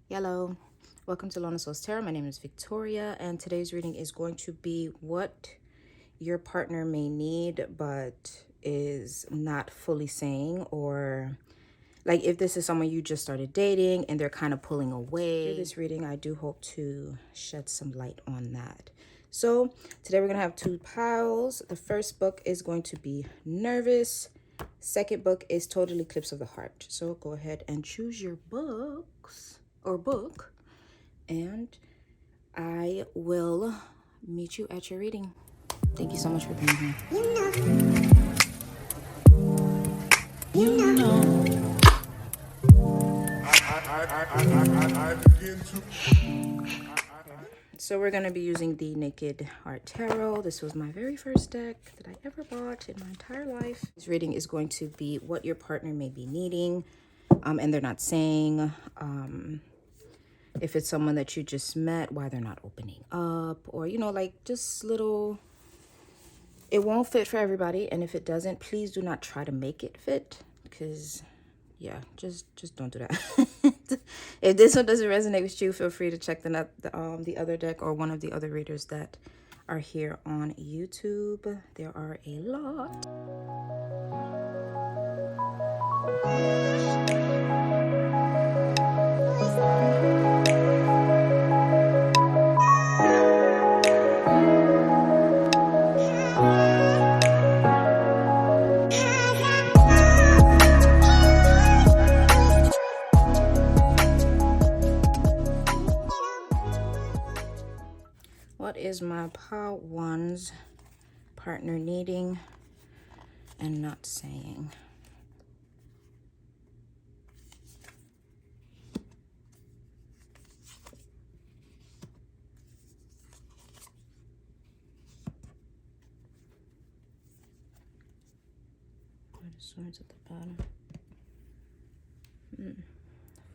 Hello, welcome to LonerSouls Tarot. My name is Victoria, and today's reading is going to be what your partner may need but is not fully saying, or like if this is someone you just started dating and they're kind of pulling away. Through this reading, I do hope to shed some light on that. So today we're gonna have two piles. The first book is going to be Nervous. Second book is Total Eclipse of the Heart. So go ahead and choose your books or book, and I will meet you at your reading. Thank you so much for being here. So we're going to be using the Naked Heart Tarot. This was my very first deck that I ever bought in my entire life. This reading is going to be what your partner may be needing, and they're not saying. If it's someone that you just met, why they're not opening up, or, you know, like just little, it won't fit for everybody. And if it doesn't, please do not try to make it fit, because yeah, just don't do that. If this one doesn't resonate with you, feel free to check the other deck or one of the other readers that are here on YouTube. There are a lot. What is my pile one's partner needing and not saying? Swords at the bottom.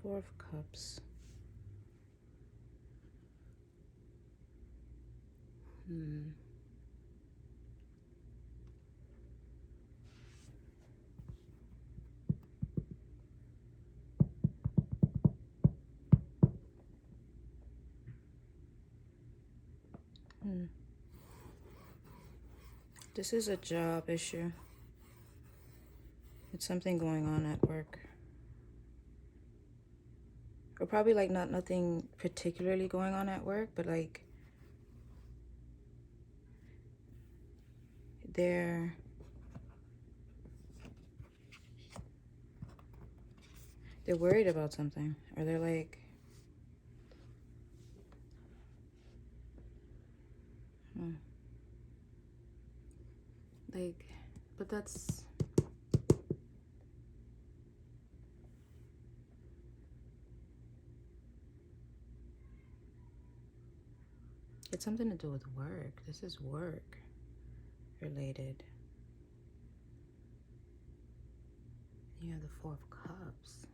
Four of Cups. This is a job issue. It's something going on at work. Or probably like nothing particularly going on at work, but like they're worried about something, or they're like but that's it's something to do with work. This is work related. You have the Four of Cups.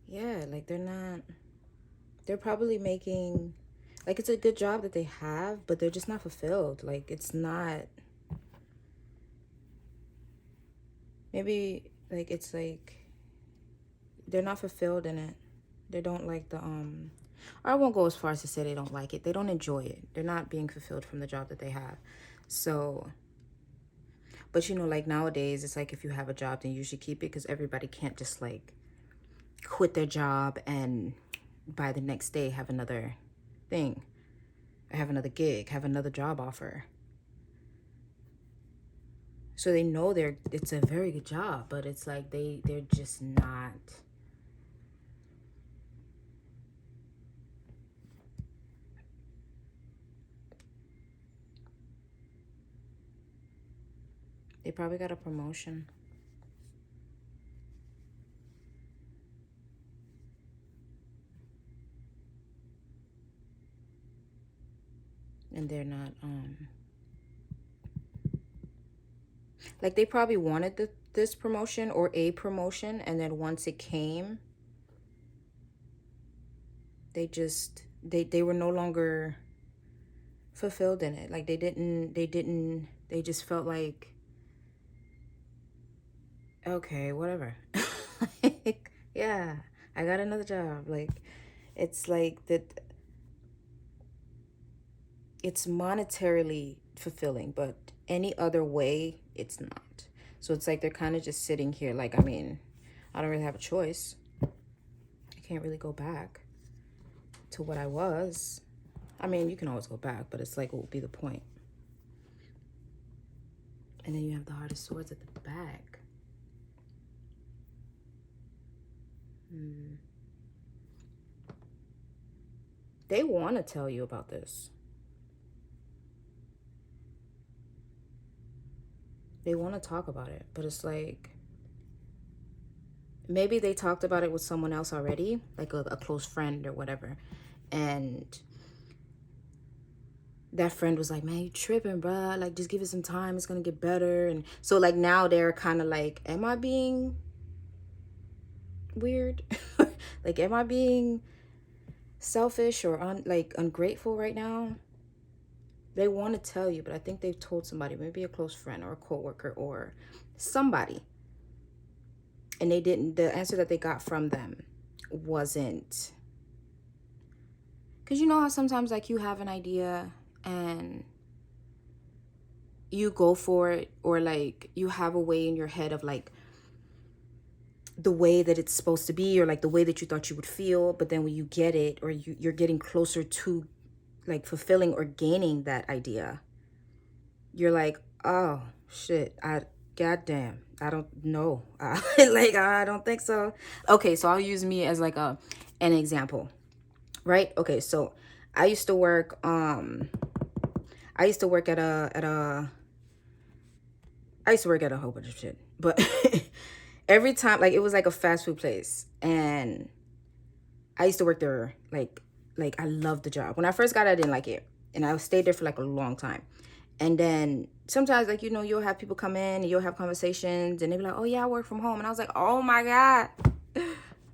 Yeah, like they're probably making, like, it's a good job that they have, but they're just not fulfilled. Like, it's not, maybe, like, it's like they're not fulfilled in it. They don't like the, I won't go as far as to say they don't like it. They don't enjoy it. They're not being fulfilled from the job that they have. So, but you know, like nowadays, it's like if you have a job, then you should keep it, because everybody can't just like quit their job and by the next day have another thing, have another gig, have another job offer. So they know it's a very good job, but it's like they're just not. They probably got a promotion. And they're not, like they probably wanted this promotion or a promotion, and then once it came, they were no longer fulfilled in it. Like they just felt like, okay, whatever. Yeah, I got another job. Like, it's like that, it's monetarily fulfilling, but any other way, it's not. So it's like they're kind of just sitting here. Like, I mean, I don't really have a choice. I can't really go back to what I was. I mean, you can always go back, but it's like, what would be the point? And then you have the Heart of Swords at the back. They want to tell you about this. They want to talk about it, but it's like, maybe they talked about it with someone else already, like a close friend or whatever. And that friend was like, man, you tripping, bruh. Like, just give it some time. It's going to get better. And so, like, now they're kind of like, am I being weird? Like, am I being selfish or ungrateful right now? They want to tell you, but I think they've told somebody, maybe a close friend or a coworker or somebody. And they didn't, the answer that they got from them wasn't, because you know how sometimes like you have an idea and you go for it, or like you have a way in your head of like the way that it's supposed to be, or like the way that you thought you would feel, but then when you get it, or you're getting closer to like fulfilling or gaining that idea, you're like, oh shit, goddamn, I don't know. Like, I don't think so. Okay, so I'll use me as like an example, right? Okay, so I used to work I used to work at a I used to work at a whole bunch of shit, but every time, like, it was like a fast food place, and I used to work there. Like I loved the job. When I first got it, I didn't like it, and I stayed there for like a long time. And then sometimes, like, you know, you'll have people come in and you'll have conversations, and they'll be like, oh yeah, I work from home. And I was like, oh my God,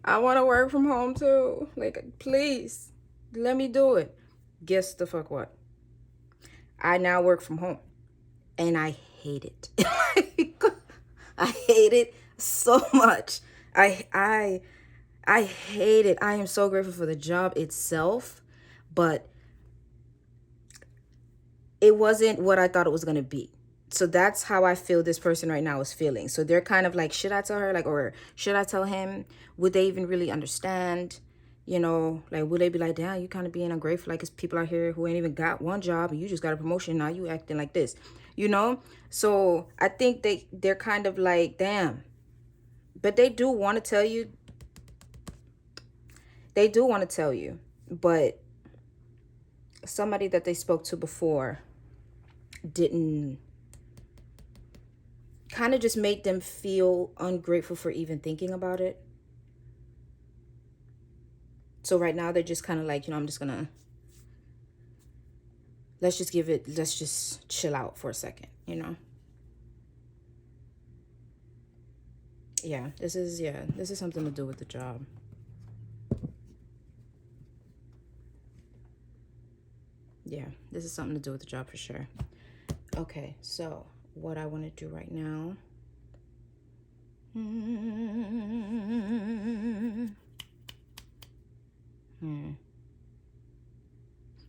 I want to work from home too. Like, please let me do it. Guess the fuck what? I now work from home, and I hate it. I hate it so much. I hate it. I am so grateful for the job itself, but it wasn't what I thought it was going to be. So that's how I feel this person right now is feeling. So they're kind of like, should I tell her? Like, or should I tell him? Would they even really understand? You know, like, would they be like, damn, you kind of being ungrateful? Like, it's people out here who ain't even got one job and you just got a promotion. Now you acting like this, you know? So I think they're kind of like, damn. But they do want to tell you. They do want to tell you. But somebody that they spoke to before didn't, kind of just made them feel ungrateful for even thinking about it. So right now they're just kind of like, you know, I'm just gonna, let's just chill out for a second, you know? Yeah, this is something to do with the job. Yeah, this is something to do with the job for sure. Okay, so what I want to do right now.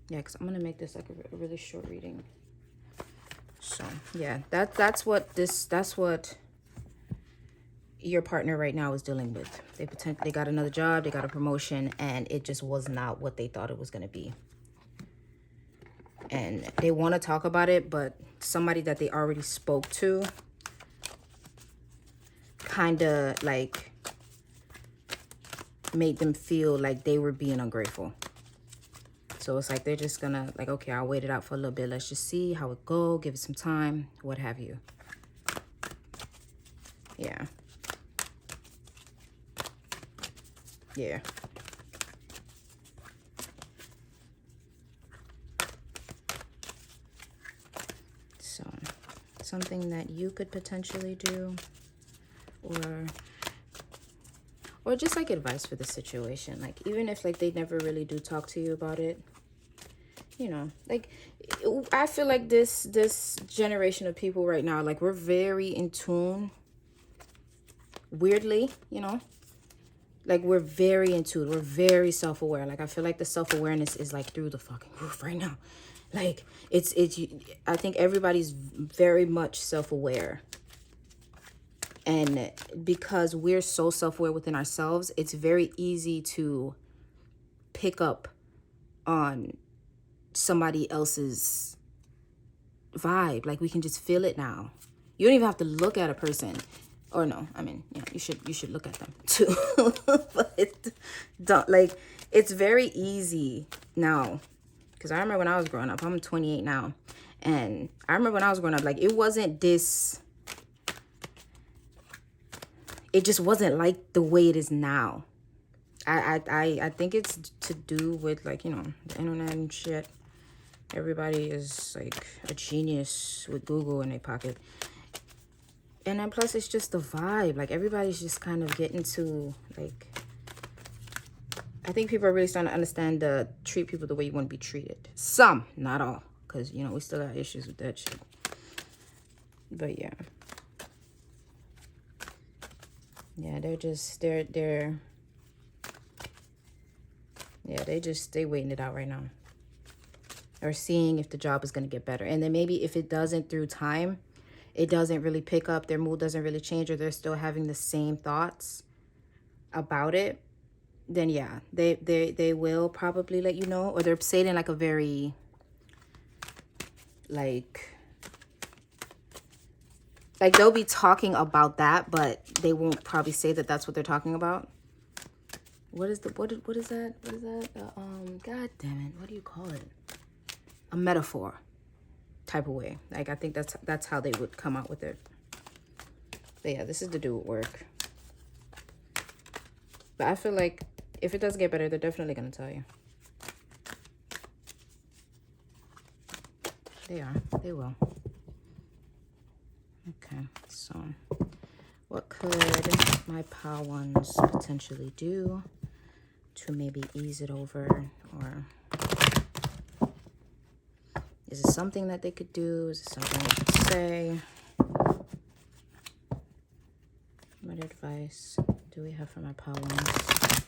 Yeah, because I'm gonna make this like a really short reading. So yeah, that's what your partner right now is dealing with. They got another job, they got a promotion, and it just was not what they thought it was gonna be. And they want to talk about it, but somebody that they already spoke to kind of like made them feel like they were being ungrateful. So it's like they're just gonna like, okay, I'll wait it out for a little bit. Let's just see how it go. Give it some time, what have you. Yeah. Yeah. So something that you could potentially do, or just like advice for the situation. Like, even if like they never really do talk to you about it, you know, like, I feel like this generation of people right now, like, we're very in tune, weirdly, you know, Like, we're very into it. We're very self-aware. Like, I feel like the self-awareness is like through the fucking roof right now. Like, it's I think everybody's very much self-aware. And because we're so self-aware within ourselves, it's very easy to pick up on somebody else's vibe. Like, we can just feel it now. You don't even have to look at a person. Or no, I mean, yeah, you should look at them too. But don't, like, it's very easy now. Because I remember when I was growing up, I'm 28 now. And I remember when I was growing up, like, it wasn't this, it just wasn't like the way it is now. I think it's to do with, like, you know, the internet and shit. Everybody is like a genius with Google in their pocket. And then plus it's just the vibe. Like, everybody's just kind of getting to, like, I think people are really starting to understand to treat people the way you want to be treated. Some, not all. Because, you know, we still got issues with that shit. But yeah. Yeah, they're just, yeah, they waiting it out right now. Or seeing if the job is going to get better. And then maybe if it doesn't through time, it doesn't really pick up, their mood doesn't really change, or they're still having the same thoughts about it, then yeah, they will probably let you know. Or they're saying like a very, like they'll be talking about that, but they won't probably say that that's what they're talking about. What is that? God damn it, what do you call it? A metaphor type of way. Like, I think that's how they would come out with it. But yeah, this is to do with work. But I feel like if it doesn't get better, they're definitely gonna tell you. They will. Okay, so what could my pal ones potentially do to maybe ease it over? Or is it something that they could do? Is it something they could say? What advice do we have for my pal ones?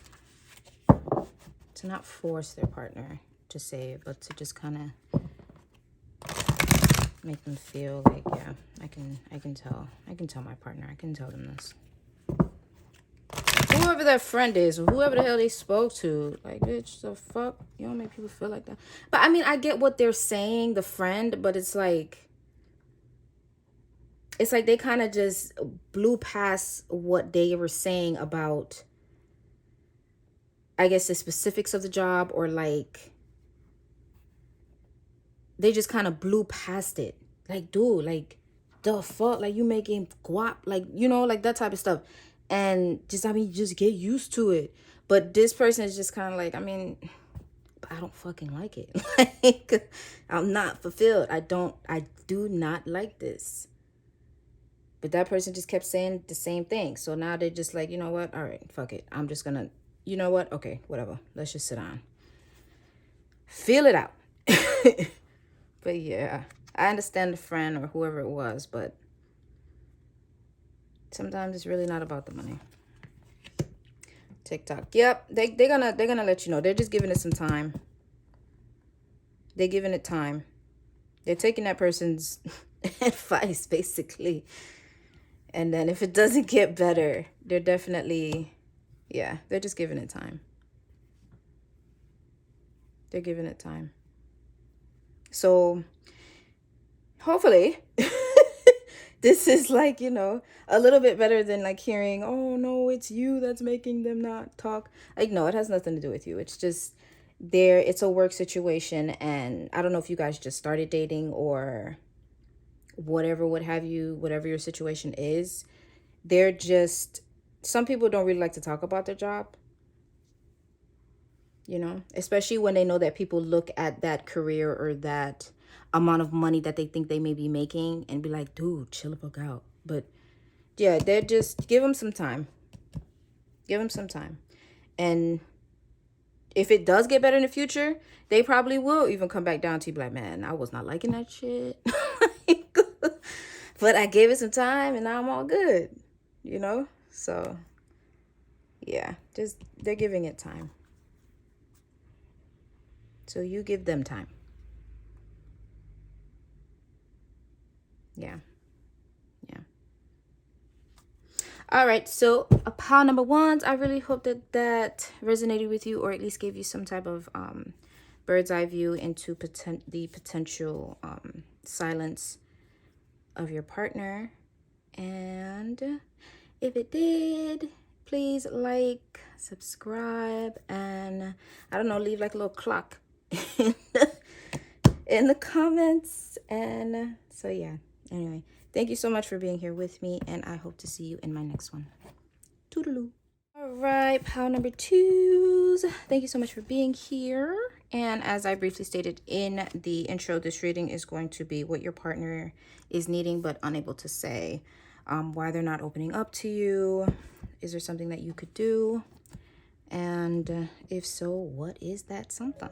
To not force their partner to say it, but to just kind of make them feel like, yeah, I can tell my partner, I can tell them this. Whoever that friend is, or whoever the hell they spoke to, like, bitch, the fuck, you don't make people feel like that. But I mean, I get what they're saying, the friend, but it's like they kind of just blew past what they were saying about, I guess, the specifics of the job, or like they just kind of blew past it. Like, dude, like, the fuck, like, you making guap, like, you know, like that type of stuff. And just, I mean, just get used to it. But this person is just kind of like, I mean, but I don't fucking like it. Like, I'm not fulfilled. I do not like this. But that person just kept saying the same thing. So now they're just like, you know what? All right, fuck it. I'm just gonna, you know what? Okay, whatever. Let's just sit down. Feel it out. But yeah, I understand the friend or whoever it was, but sometimes it's really not about the money. TikTok. Yep, they're gonna let you know. They're just giving it some time. They're giving it time. They're taking that person's advice, basically. And then if it doesn't get better, they're definitely, yeah, they're just giving it time. They're giving it time. So hopefully this is like, you know, a little bit better than like hearing, oh no, it's you that's making them not talk. Like, no, it has nothing to do with you. It's just it's a work situation. And I don't know if you guys just started dating or whatever, what have you, whatever your situation is. They're just, some people don't really like to talk about their job. You know, especially when they know that people look at that career or that amount of money that they think they may be making and be like, dude, chill the fuck out. But yeah, they're just, give them some time. Give them some time. And if it does get better in the future, they probably will even come back down to you, be like, man, I was not liking that shit. But I gave it some time and now I'm all good, you know? So yeah, Just, they're giving it time. So you give them time. Yeah. Yeah. All right. So pile number ones, I really hope that that resonated with you, or at least gave you some type of bird's eye view into the potential silence of your partner. And if it did, please like, subscribe, and I don't know, leave like a little clock in the comments. And so yeah, anyway, thank you so much for being here with me, and I hope to see you in my next one. Toodaloo. All right, pile number twos, thank you so much for being here. And as I briefly stated in the intro, this reading is going to be what your partner is needing but unable to say, why they're not opening up to you. Is there something that you could do? And if so, what is that something?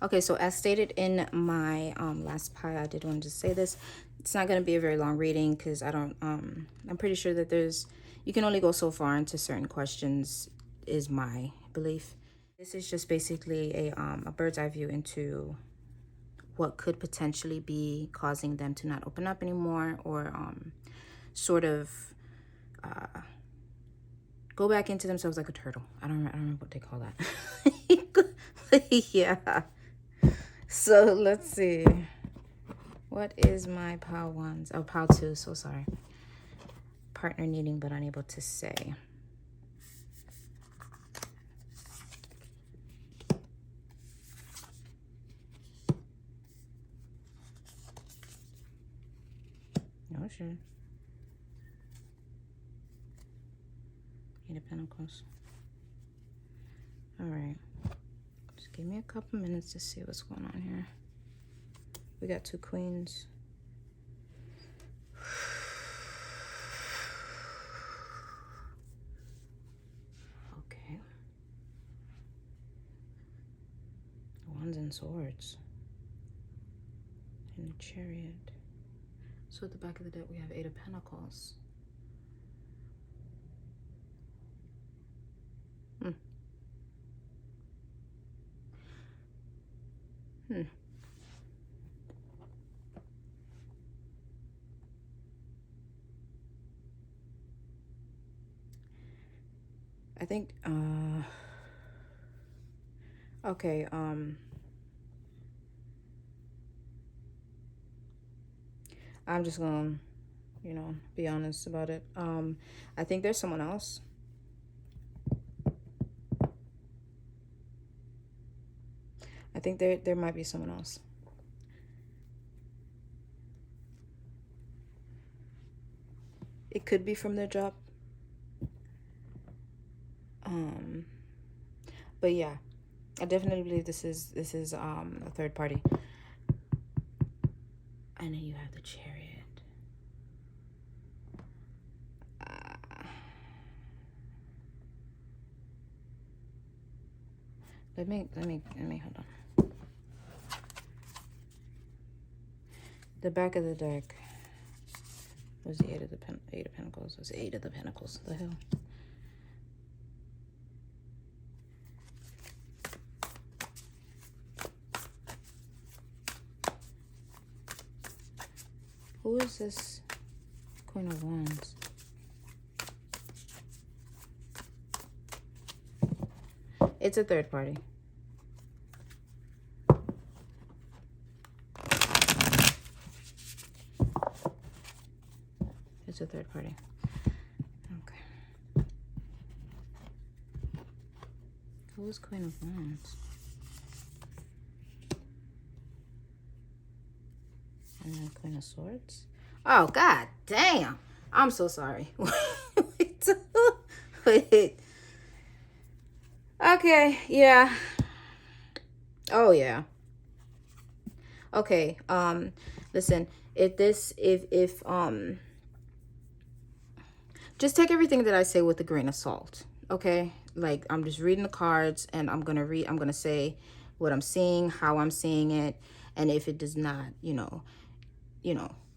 Okay, so as stated in my last pile, I did want to say this. It's not going to be a very long reading because I'm pretty sure that you can only go so far into certain questions, is my belief. This is just basically a bird's eye view into what could potentially be causing them to not open up anymore, or sort of go back into themselves like a turtle. I don't remember what they call that. Yeah. So let's see. What is my pile ones? Oh, pile two. So sorry. Partner needing but unable to say. No, sure. Eight of Pentacles. All right. Just give me a couple minutes to see what's going on here. We got two queens. Okay. Wands and swords. And the Chariot. So at the back of the deck, we have Eight of Pentacles. I think, okay, I'm just gonna, be honest about it. I think there's someone else. I think there might be someone else. It could be from their job. But yeah, I definitely believe this is a third party. And then you have the Chariot. Let me hold on. The back of the deck was the Eight of Pentacles. It was the Eight of the Pentacles. The hell. Who is this Queen of Wands? It's a third party. It's a third party. Okay. Who is Queen of Wands? And then Queen of Swords. Oh, god damn. I'm so sorry. Wait. Okay, yeah. Oh, yeah. Okay, listen, if just take everything that I say with a grain of salt. Okay, like I'm just reading the cards, and I'm gonna say what I'm seeing, how I'm seeing it, and if it does not,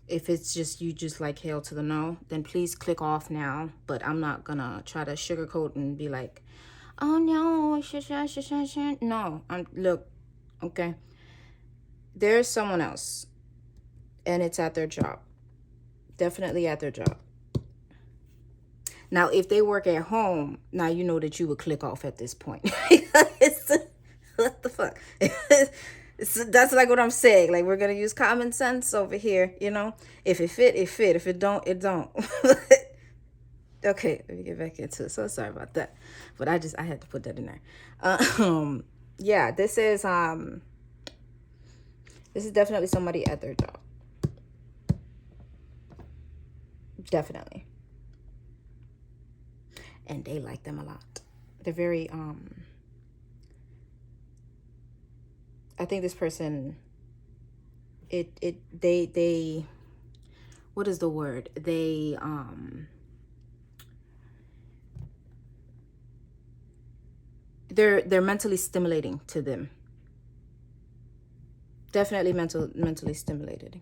if it's just you just like hail to the no, then please click off now. But I'm not gonna try to sugarcoat and be like, oh no, no. Look, okay. There's someone else, and it's at their job. Definitely at their job. Now, if they work at home, now you know that you would click off at this point. What the fuck? That's like what I'm saying. Like, we're going to use common sense over here, If it fit, it fit. If it don't, it don't. Okay, let me get back into it. So sorry about that. But I had to put that in there. Yeah, this is definitely somebody at their job. Definitely. And they like them a lot. They're very I think this person, they what is the word? They're mentally stimulating to them. Definitely mentally stimulated.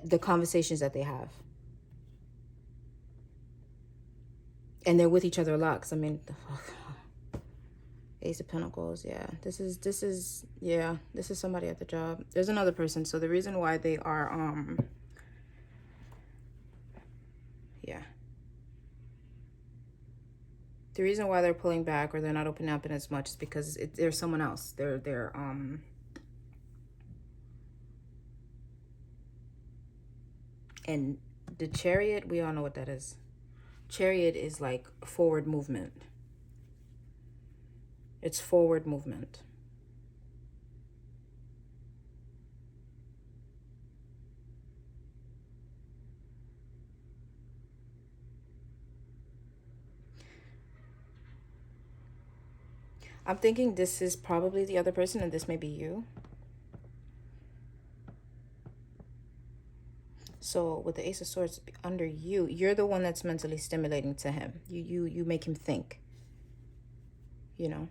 The conversations that they have. And they're with each other a lot. Cause I mean, Ace of Pentacles. Yeah, this is somebody at the job. There's another person. So the reason why they are the reason why they're pulling back or they're not opening up in as much is because there's someone else. They're and the Chariot, we all know what that is. Chariot is like forward movement. It's forward movement. I'm thinking this is probably the other person and this may be you. So with the Ace of Swords under you, you're the one that's mentally stimulating to him. You make him think. You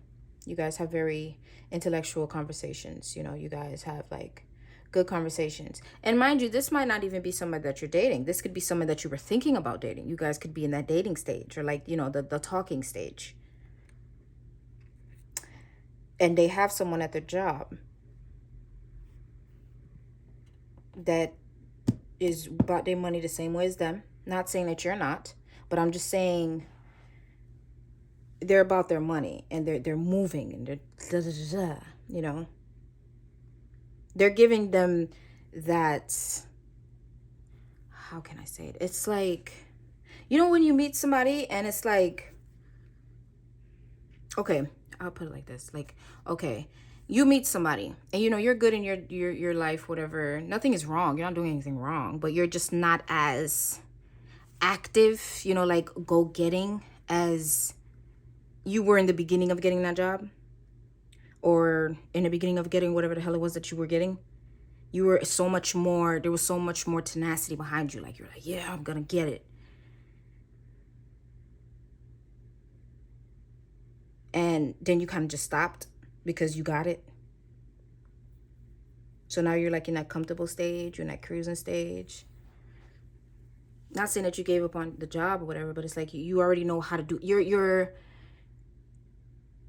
guys have very intellectual conversations. You guys have like good conversations. And mind you, this might not even be somebody that you're dating. This could be someone that you were thinking about dating. You guys could be in that dating stage or like, the talking stage. And they have someone at their job that is about their money the same way as them. Not saying that you're not, but I'm just saying they're about their money and they're moving and they're they're giving them that, how can I say it? It's like, when you meet somebody and it's like, okay, I'll put it like this. Like, okay, you meet somebody and you're good in your life, whatever. Nothing is wrong. You're not doing anything wrong, but you're just not as active, like go-getting as you were in the beginning of getting that job or in the beginning of getting whatever the hell it was that you were getting. You were so much more, there was so much more tenacity behind you. Like, you're like, yeah, I'm gonna get it. And then you kind of just stopped because you got it. So now you're like in that comfortable stage, you're in that cruising stage. Not saying that you gave up on the job or whatever, but it's like you already know how to do.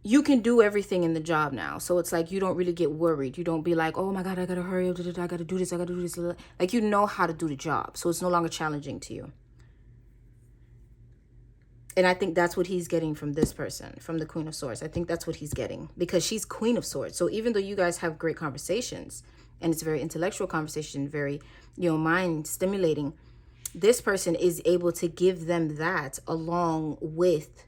You can do everything in the job now. So it's like you don't really get worried. You don't be like, oh my God, I gotta hurry up, I gotta do this, I gotta do this. Like, you know how to do the job. So it's no longer challenging to you. And I think that's what he's getting from this person, from the Queen of Swords. I think that's what he's getting because she's Queen of Swords. So even though you guys have great conversations and it's a very intellectual conversation, very, mind stimulating, this person is able to give them that along with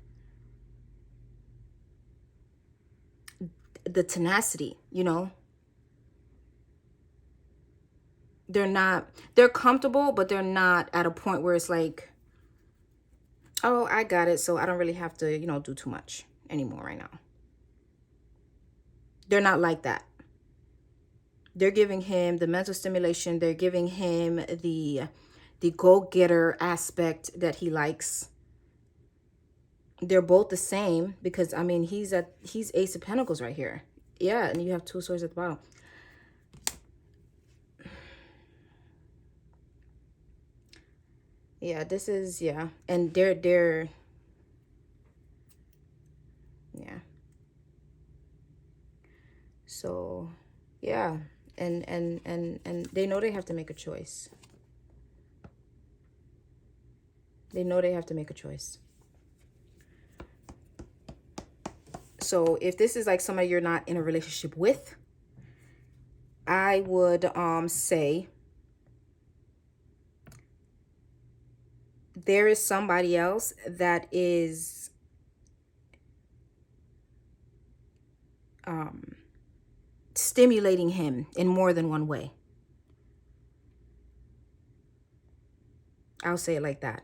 the tenacity, they're comfortable, but they're not at a point where it's like, oh, I got it, so I don't really have to, do too much anymore right now. They're not like that. They're giving him the mental stimulation. They're giving him the the go-getter aspect that he likes. They're both the same because, I mean, he's Ace of Pentacles right here. Yeah, and you have 2 swords at the bottom. Yeah, this is, yeah. And they're yeah. So, yeah. And they know they have to make a choice. They know they have to make a choice. So if this is like somebody you're not in a relationship with, I would say there is somebody else that is stimulating him in more than one way. I'll say it like that.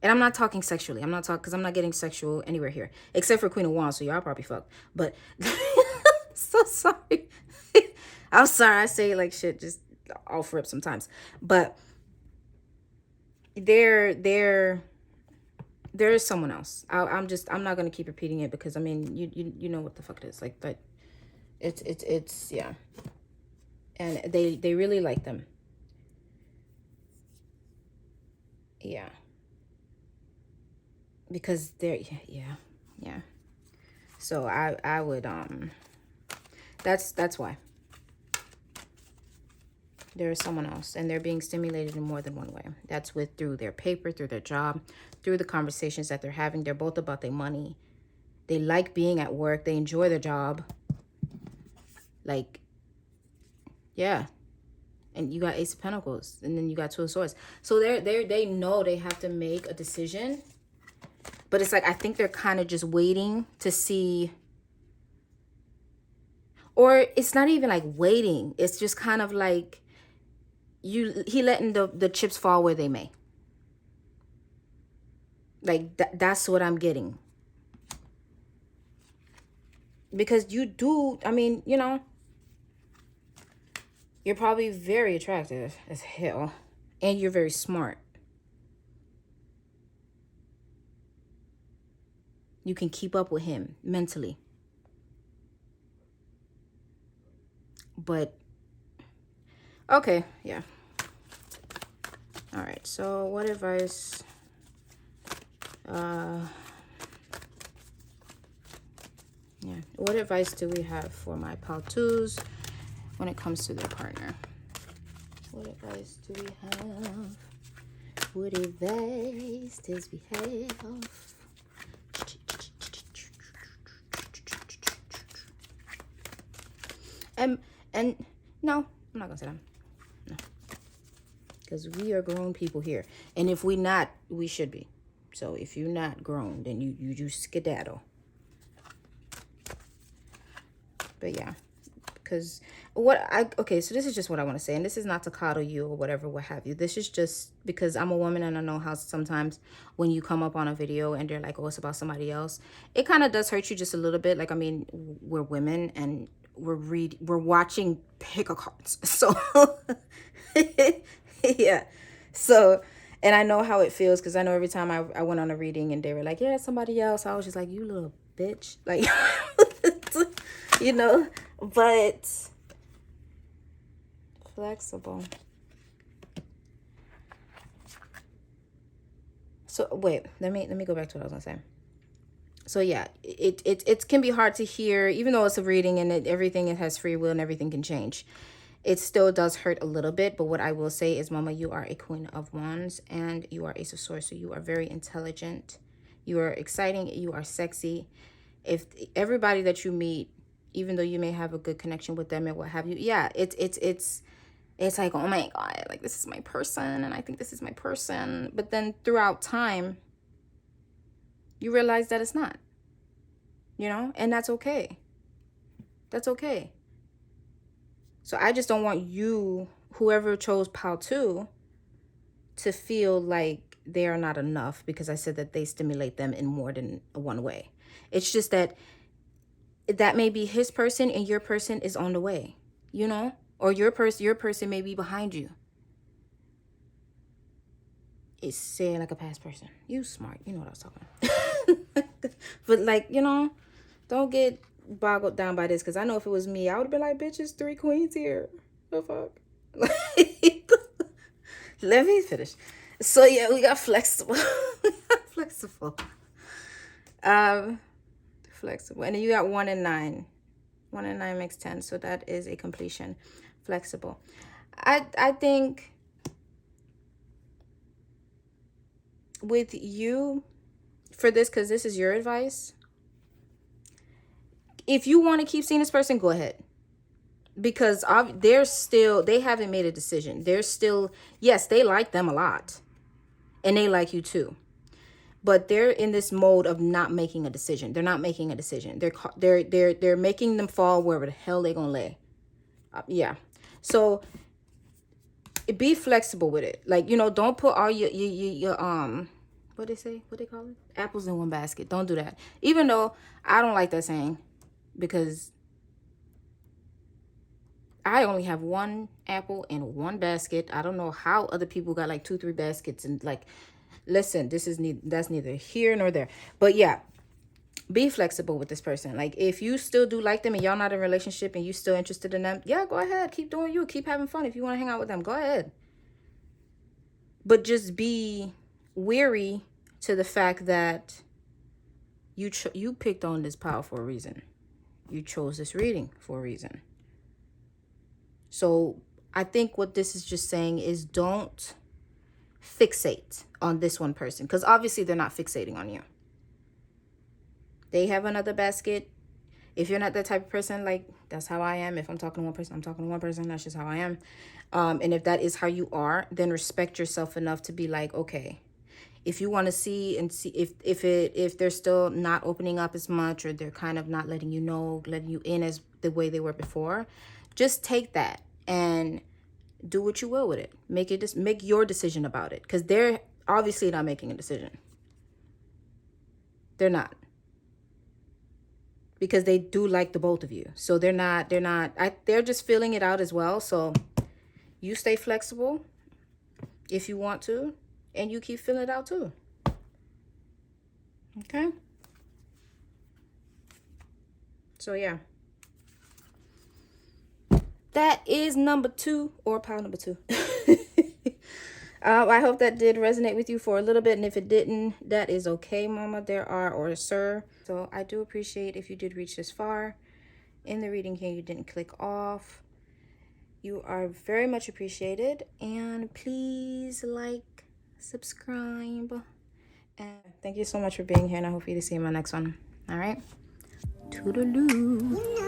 And I'm not talking sexually. I'm not talking, because I'm not getting sexual anywhere here. Except for Queen of Wands, so y'all probably fucked. But, so sorry. I'm sorry, I say like shit just off rip sometimes. But, there is someone else. I'm not going to keep repeating it because, I mean, you know what the fuck it is. Like, but it's, yeah. And they really like them. Yeah. Because they're, yeah. So I would, that's why. There is someone else, and they're being stimulated in more than one way. That's through their paper, through their job, through the conversations that they're having. They're both about their money. They like being at work. They enjoy their job. Like, yeah. And you got Ace of Pentacles, and then you got 2 of Swords. So they know they have to make a decision. But it's like, I think they're kind of just waiting to see. Or it's not even like waiting. It's just kind of like he letting the chips fall where they may. Like, that's what I'm getting. Because you do, I mean, you know, you're probably very attractive as hell. And you're very smart. You can keep up with him mentally. But, okay, yeah. All right, so what advice? Yeah, what advice do we have for my Paltus when it comes to their partner? What advice do we have? What advice does we have? And no, I'm not gonna say that. No, because we are grown people here, and if we not, we should be. So if you're not grown, then you just skedaddle. But yeah, because okay, so this is just what I want to say, and this is not to coddle you or whatever, what have you. This is just because I'm a woman, and I know how sometimes when you come up on a video and they're like, oh, it's about somebody else, it kind of does hurt you just a little bit. Like, I mean, we're women, and we're watching pick a cards, so yeah. So, and I know how it feels, because I know every time I went on a reading and they were like, yeah, somebody else, I was just like, you little bitch, like, you know. But flexible. So wait, let me go back to what I was gonna say. So yeah, it can be hard to hear, even though it's a reading and everything, it has free will and everything can change. It still does hurt a little bit, but what I will say is, Mama, you are a Queen of Wands and you are Ace of Swords, so you are very intelligent. You are exciting. You are sexy. If everybody that you meet, even though you may have a good connection with them and what have you, yeah, it's like, oh my God, like, this is my person, and I think this is my person. But then throughout time, you realize that it's not, you know, and that's okay. That's okay. So I just don't want you, whoever chose Paltu, to feel like they are not enough because I said that they stimulate them in more than one way. It's just that may be his person and your person is on the way, you know, or your person may be behind you. is saying like a past person. You smart. You know what I was talking about. But like, you know, don't get boggled down by this. Because I know if it was me, I would have been like, bitches, 3 queens here. The fuck? Let me finish. So yeah, we got flexible. Flexible. Flexible. And then you got 1 and 9. 1 and 9 makes 10. So that is a completion. Flexible. I think with you for this, because this is your advice, if you want to keep seeing this person, go ahead. Because they haven't made a decision. They're still, yes, they like them a lot. And they like you too. But they're in this mode of not making a decision. They're not making a decision. They're making them fall wherever the hell they're gonna lay. Yeah. So be flexible with it. Like, you know, don't put all your what they say? What they call it? Apples in one basket. Don't do that. Even though I don't like that saying, because I only have 1 apple in 1 basket. I don't know how other people got like 2, 3 baskets. And like, listen, that's neither here nor there. But yeah, be flexible with this person. Like, if you still do like them and y'all not in a relationship and you still interested in them, yeah, go ahead. Keep doing you. Keep having fun. If you want to hang out with them, go ahead. But just be weary to the fact that you picked on this pile for a reason. You chose this reading for a reason. So I think what this is just saying is don't fixate on this one person, because obviously they're not fixating on you. They have another basket. If you're not that type of person, like, that's how I am. If I'm talking to one person, I'm talking to one person. That's just how I am. And if that is how you are, then respect yourself enough to be like, okay, if you want to see if they're still not opening up as much, or they're kind of not letting you in as the way they were before, just take that and do what you will with it. Make your decision about it, because they're obviously not making a decision. They're not, because they do like the both of you. So they're just feeling it out as well. So you stay flexible if you want to, and you keep feeling it out too. Okay. So yeah, that is number 2, or pile number 2. I hope that did resonate with you for a little bit. And if it didn't, that is okay, mama. Or sir. So I do appreciate if you did reach this far in the reading here. You didn't click off. You are very much appreciated. And please like, subscribe. And thank you so much for being here. And I hope you to see you in my next one. All right. Toodaloo.